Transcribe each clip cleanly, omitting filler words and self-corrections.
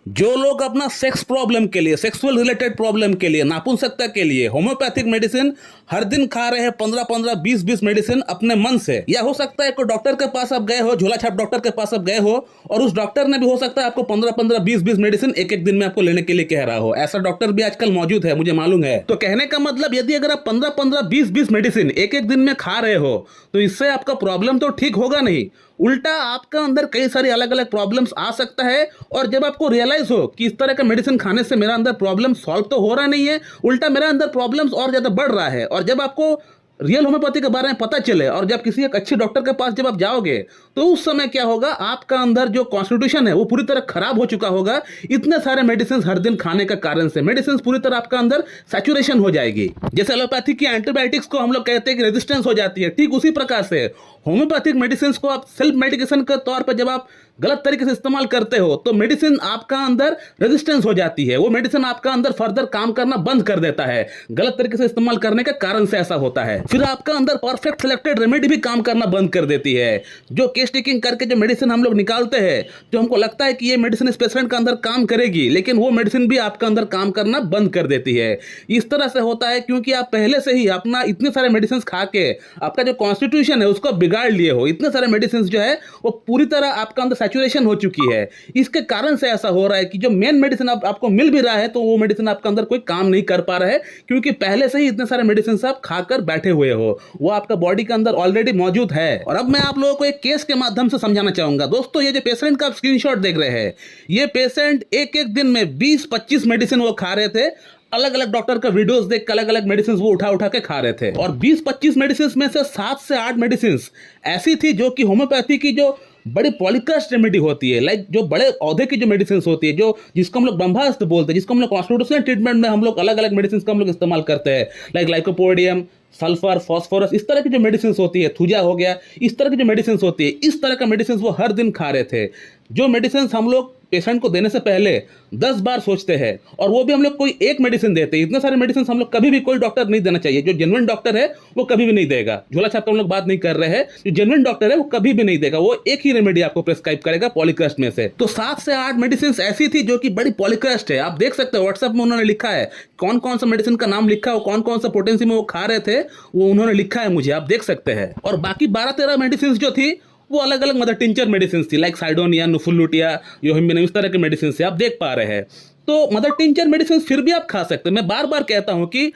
जो लोग अपना सेक्स प्रॉब्लम के लिए, सेक्सुअल रिलेटेड प्रॉब्लम के लिए, नापुंसकता के लिए होम्योपैथिक मेडिसिन हर दिन खा रहे हैं, 15-15, 20-20 मेडिसिन अपने मन से, या हो सकता है कोई डॉक्टर के पास आप गए हो, झोला छाप डॉक्टर के पास आप गए हो और उस डॉक्टर ने भी हो सकता है आपको 15-15, 20-20 मेडिसिन एक एक दिन में आपको लेने के लिए कह रहा हो। ऐसा डॉक्टर भी आजकल मौजूद है, मुझे मालूम है। तो कहने का मतलब, यदि अगर आप 15-15, 20-20 मेडिसिन एक एक दिन में खा रहे हो तो इससे आपका प्रॉब्लम तो ठीक होगा नहीं, उल्टा आपका अंदर कई सारी अलग अलग प्रॉब्लम्स आ सकता है। और जब आपको रियलाइज हो कि इस तरह का मेडिसिन खाने से मेरा अंदर प्रॉब्लम सॉल्व तो हो रहा नहीं है, उल्टा मेरा अंदर प्रॉब्लम्स और ज्यादा बढ़ रहा है, और जब आपको रियल होम्योपैथी के बारे में पता चले और जब किसी एक अच्छे डॉक्टर के पास जब आप जाओगे तो उस समय क्या होगा, आपका अंदर जो कॉन्स्टिट्यूशन है वो पूरी तरह खराब हो चुका होगा। इतने सारे मेडिसिन हर दिन खाने का कारण से मेडिसिन पूरी तरह आपका अंदर सैचुरेशन हो जाएगी। जैसे एलोपैथी की एंटीबायोटिक्स को हम लोग कहते हैं कि रेजिस्टेंस हो जाती है, ठीक उसी प्रकार से होम्योपैथिक मेडिसिन को आप सेल्फ मेडिकेशन के तौर पर जब आप गलत तरीके से इस्तेमाल करते हो तो मेडिसिन आपका अंदर रेजिस्टेंस हो जाती है, वो मेडिसिन आपका अंदर फर्दर काम करना बंद कर देता है। गलत तरीके से इस्तेमाल करने के कारण से ऐसा होता है। फिर आपका अंदर परफेक्ट सिलेक्टेड रेमेडी भी काम करना बंद कर देती है। जो केस टेकिंग करके जो मेडिसिन हम लोग निकालते हैं, जो हमको लगता है कि ये मेडिसिन इस पेशेंट का अंदर काम करेगी, लेकिन वो मेडिसिन भी आपका अंदर काम करना बंद कर देती है। इस तरह से होता है क्योंकि आप पहले से ही अपना इतने सारे मेडिसिन खा के आपका जो कॉन्स्टिट्यूशन है उसको बिगाड़ लिए हो। इतने सारे मेडिसिन जो है वो पूरी तरह आपका अंदर सैचुरेशन हो चुकी है। इसके कारण से ऐसा हो रहा है कि जो मेन मेडिसिन आपको मिल भी रहा है तो वो मेडिसिन आपका अंदर कोई काम नहीं कर पा रहा है, क्योंकि पहले से ही इतने सारे मेडिसिन आप खाकर बैठे हुए हो, वो आपका बॉडी के अंदर ऑलरेडी मौजूद है। और अब मैं आप लोगों को एक केस के माध्यम से समझाना चाहूंगा। दोस्तों, ये जो पेशेंट का आप स्क्रीनशॉट देख रहे हैं, ये पेशेंट एक एक दिन में 20-25 मेडिसिन वो खा रहे थे। अलग अलग डॉक्टर का वीडियोस देख के अलग अलग मेडिसिन वो उठा उठा के खा रहे थे, और 20-25 मेडिसिन में से 7 से 8 मेडिसिन ऐसी थी जो कि होम्योपैथी की जो बड़ी पॉलीकास्ट रेमेडी होती है, लाइक जो बड़े औधे की जो मेडिसिन होती है, जो जिसको हम लोग ब्रह्मास्त्र बोलते हैं, जिसको हम लोग कॉन्स्टिट्यूशनल ट्रीटमेंट में हम लोग अलग अलग मेडिसिन का हम लोग इस्तेमाल करते हैं, लाइक लाइकोपोडियम, सल्फर, फास्फोरस, इस तरह की जो मेडिसिन होती है, थूजा हो गया, इस तरह की जो मेडिसिन होती है, इस तरह का मेडिसिन वो हर दिन खा रहे थे। जो मेडिसिन हम लोग पेशेंट को देने से पहले 10 बार सोचते हैं, और वो भी हम लोग कोई एक मेडिसिन देते हैं। इतने सारे मेडिसिन हम लोग कभी भी कोई डॉक्टर नहीं देना चाहिए। जो जेन्युइन डॉक्टर है वो कभी भी नहीं देगा। झोला छाप हम लोग बात नहीं कर रहे हैं, जो जेन्युइन डॉक्टर है वो कभी भी नहीं देगा, वो एक ही रेमेडी आपको प्रेस्क्राइब करेगा पॉलीक्रस्ट में से। तो 7 से 8 मेडिसिन ऐसी थी जो कि बड़ी पॉलीक्रस्ट है। आप देख सकते हो व्हाट्सएप में उन्होंने लिखा है कौन कौन सा मेडिसिन का नाम लिखा है, कौन कौन सा पोटेंसी में वो खा रहे थे, वो उन्होंने लिखा है मुझे, आप देख सकते हैं। और बाकी 12-13 मेडिसिन जो थी वो अलग अलग मदर टिंचर मेडिसिन थी, लाइक साइडोनिया, नुफुलुटिया, योहिम्बिन, इस तरह के मेडिसिन से आप देख पा रहे हैं। तो मदर टिंचर मेडिसिन फिर भी आप खा सकते हैं। मैं बार बार कहता हूं कि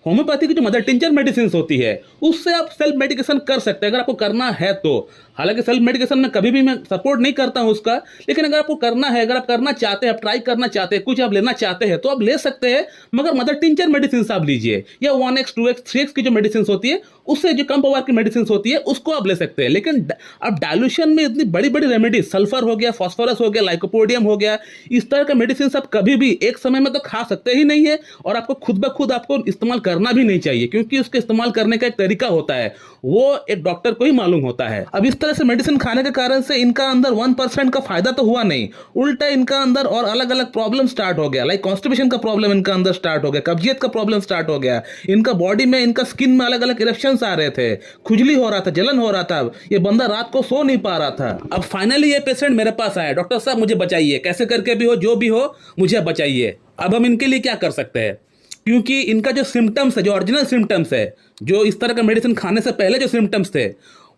होम्योपैथी की जो मदर टिंचर मेडिसिन होती है उससे आप सेल्फ मेडिकेशन कर सकते हैं अगर आपको करना है तो। हालांकि सेल्फ मेडिकेशन में कभी भी मैं सपोर्ट नहीं करता हूं उसका, लेकिन अगर आपको करना है, अगर आप करना चाहते हैं, आप ट्राई करना चाहते हैं, कुछ आप लेना चाहते हैं तो आप ले सकते हैं। मगर मदर टिंचर मेडिसिन आप लीजिए, या 1x 2x 3x की जो मेडिसिन होती है उससे जो कम पावर की मेडिसिन होती है उसको आप ले सकते हैं। लेकिन अब डायल्यूशन में इतनी बड़ी बड़ी रेमेडीज, सल्फर हो गया, फास्फोरस हो गया, लाइकोपोडियम हो गया, इस तरह का मेडिसिन आप कभी भी एक समय में तो खा सकते ही नहीं है, और आपको खुद ब खुद आपको इस्तेमाल करना भी नहीं चाहिए, क्योंकि उसके इस्तेमाल करने का एक तरीका होता है, वो एक डॉक्टर को ही मालूम होता है। अब इस तरह से मेडिसिन खाने के कारण से इनका अंदर 1% का फायदा तो हुआ नहीं, उल्टा इनका अंदर और अलग अलग प्रॉब्लम स्टार्ट हो गया, लाइक कॉन्स्टिपेशन का प्रॉब्लम इनका अंदर स्टार्ट हो गया, कब्जियत का प्रॉब्लम स्टार्ट हो गया, इनका बॉडी में, इनका स्किन में अलग अलग इरेप्शंस आ रहे थे, खुजली हो रहा था, जलन हो रहा था, ये बंदा रात को सो नहीं पा रहा था। अब फाइनली ये पेशेंट मेरे पास आया, डॉक्टर साहब मुझे बचाइए, कैसे करके भी हो, जो भी हो मुझे बचाइए। अब हम इनके लिए क्या कर सकते हैं, क्योंकि इनका जो सिम्टम्स है, जो ओरिजिनल सिम्टम्स है, जो इस तरह का मेडिसिन खाने से पहले जो सिम्टम्स थे,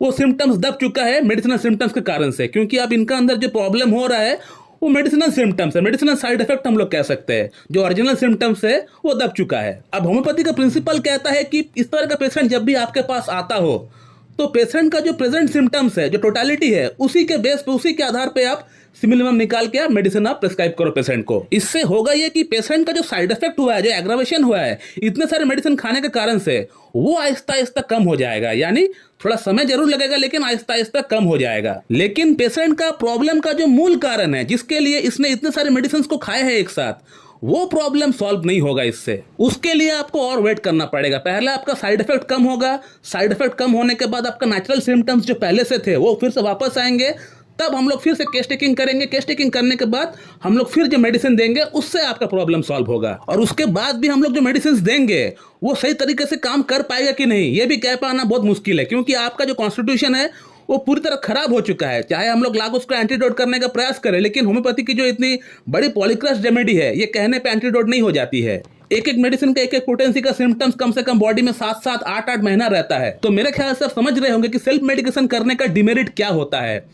वो सिम्टम्स दब चुका है मेडिसिनल सिम्टम्स के कारण से। क्योंकि अब इनका अंदर जो प्रॉब्लम हो रहा है वो मेडिसिनल सिम्टम्स है, मेडिसिनल साइड इफेक्ट हम लोग कह सकते हैं। जो ओरिजिनल सिम्टम्स है वो दब चुका है। अब होम्योपैथी का प्रिंसिपल कहता है कि इस तरह का पेशेंट जब भी आपके पास आता हो तो पेशेंट का जो प्रेजेंट सिम्टम्स है, जो टोटालिटी है, उसी के बेस पे, उसी के आधार पे आप सिमिलम निकाल के आप मेडिसिन आप प्रेस्क्राइब करो पेशेंट को। इससे होगा ये कि पेशेंट का जो साइड इफेक्ट हुआ है, जो एग्रावेशन हुआ है इतने सारे मेडिसिन खाने के कारण से, वो आहिस्ता आहिस्ता कम हो जाएगा। यानी थोड़ा समय जरूर लगेगा, लेकिन आहिस्ता आहिस्ता कम हो जाएगा। लेकिन पेशेंट का प्रॉब्लम का जो मूल कारण है, जिसके लिए इसने इतने सारे मेडिसिन को खाए हैं एक साथ, वो प्रॉब्लम सॉल्व नहीं होगा इससे। उसके लिए आपको और वेट करना पड़ेगा। पहले आपका साइड इफेक्ट कम होगा, साइड इफेक्ट कम होने के बाद आपका नेचुरल सिम्टम्स जो पहले से थे वो फिर से वापस आएंगे, तब हम लोग फिर से केस टेकिंग करेंगे। केस टेकिंग करने के बाद हम लोग फिर जो मेडिसिन देंगे उससे आपका प्रॉब्लम सॉल्व होगा। और उसके बाद भी हम लोग जो मेडिसिन देंगे वो सही तरीके से काम कर पाएगा कि नहीं, ये भी कह पाना बहुत मुश्किल है, क्योंकि आपका जो कॉन्स्टिट्यूशन है वो पूरी तरह खराब हो चुका है। चाहे हम लोग लागू उसको एंटीडोट करने का प्रयास करें, लेकिन होम्योपैथी की जो इतनी बड़ी पॉलीक्रस्ट रेमेडी है, ये कहने पे एंटीडोट नहीं हो जाती है। एक एक मेडिसिन का एक एक पोटेंसी का सिम्टम्स कम से कम बॉडी में 7-7, 8-8 महीना रहता है। तो मेरे ख्याल से आप समझ रहे होंगे कि सेल्फ मेडिकेशन करने का डिमेरिट क्या होता है।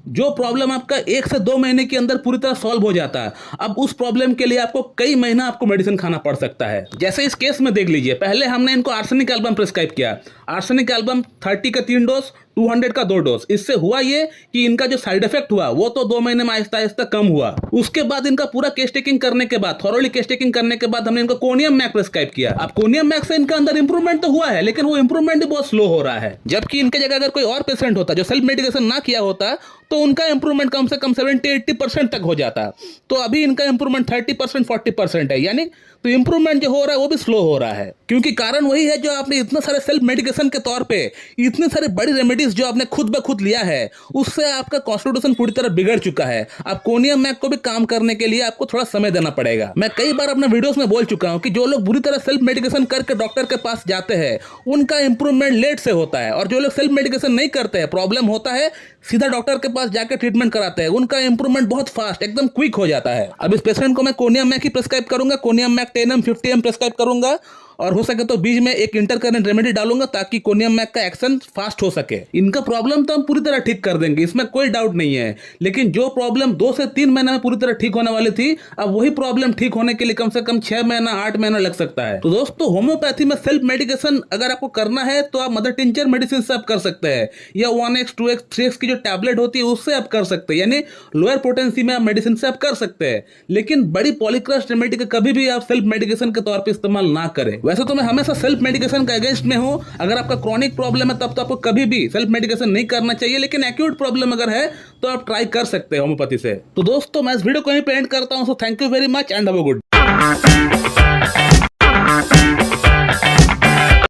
जो प्रॉब्लम आपका 1 से 2 महीने के अंदर पूरी तरह सॉल्व हो जाता है, अब उस प्रॉब्लम के लिए आपको कई महीना आपको मेडिसिन खाना पड़ सकता है। जैसे इस केस में देख लीजिए, पहले हमने इनको आर्सेनिक एल्बम प्रिस्क्राइब किया। आर्सेनिक एल्बम 30 का 3 डोज, 200 का 2 डोज। इससे हुआ ये कि इनका जो साइड इफेक्ट हुआ वो तो 2 महीने में आहिस्ता आहिस्ता कम हुआ। उसके बाद इनका पूरा केस टेकिंग करने के बाद, थॉरोली केस टेकिंग करने के बाद हमने इनको कोनियम मैक प्रिस्क्राइब किया। अब कोनियम मैक से इनका अंदर इंप्रूवमेंट तो हुआ है, लेकिन वो इंप्रूवमेंट भी बहुत स्लो हो रहा है। जबकि इनके जगह अगर कोई और पेशेंट होता जो सेल्फ मेडिकेशन ना किया होता तो उनका इंप्रूवमेंट कम से कम 70-80% तक हो जाता। तो अभी इनका इंप्रूवमेंट 30%, 40% है, यानी तो इंप्रूवमेंट जो हो रहा है वो भी स्लो हो रहा है। क्योंकि कारण वही है, जो आपने इतने सारे सेल्फ मेडिकेशन के तौर पे इतने सारे बड़ी रेमेडीज जो आपने खुद ब खुद लिया है, उससे आपका कॉन्स्टिट्यूशन पूरी तरह बिगड़ चुका है। अब कोनियम मैक को भी काम करने के लिए आपको थोड़ा समय देना पड़ेगा। मैं कई बार अपने वीडियोस में बोल चुका हूं कि जो लोग बुरी तरह सेल्फ मेडिकेशन करके डॉक्टर के पास जाते हैं, उनका इंप्रूवमेंट लेट से होता है। और जो लोग सेल्फ मेडिकेशन नहीं करते हैं, प्रॉब्लम होता है, सीधा डॉक्टर के पास जाकर ट्रीटमेंट कराते हैं, उनका इंप्रूवमेंट बहुत फास्ट, एकदम क्विक हो जाता है। अब इस पेशेंट को मैं कोनियम मैक ही प्रिस्क्राइब करूंगा, conium mac 10 mg 50 mg prescribe करूंगा, और हो सके तो बीच में एक इंटरकरेंट रेमेडी डालूंगा ताकि कोनियम मैक का एक्शन फास्ट हो सके। इनका प्रॉब्लम तो हम पूरी तरह ठीक कर देंगे, इसमें कोई डाउट नहीं है। लेकिन जो प्रॉब्लम 2 से 3 महीने में पूरी तरह ठीक होने वाली थी, अब वही प्रॉब्लम ठीक होने के लिए कम से कम 6 महीना 8 महीना लग सकता है। तो दोस्तों, होम्योपैथी में सेल्फ मेडिकेशन अगर आपको करना है तो आप मदर टिंचर मेडिसिन से आप कर सकते हैं, या 1x 2x 3x की जो टैबलेट होती है उससे आप कर सकते हैं, यानी लोअर पोटेंसी में आप मेडिसिन से आप कर सकते हैं। लेकिन बड़ी पॉलीक्रस्ट रेमेडी का कभी भी आप सेल्फ मेडिकेशन के तौर पर इस्तेमाल ना करें। वैसे तो मैं हमेशा सेल्फ मेडिकेशन का अगेंस्ट में हूं। अगर आपका क्रॉनिक प्रॉब्लम है तब तो आपको कभी भी सेल्फ मेडिकेशन नहीं करना चाहिए, लेकिन एक्यूट प्रॉब्लम अगर है तो आप ट्राई कर सकते हैं होम्योपैथी से। तो दोस्तों, मैं इस वीडियो को यहीं पे एंड करता हूं। So thank you very much and have a good.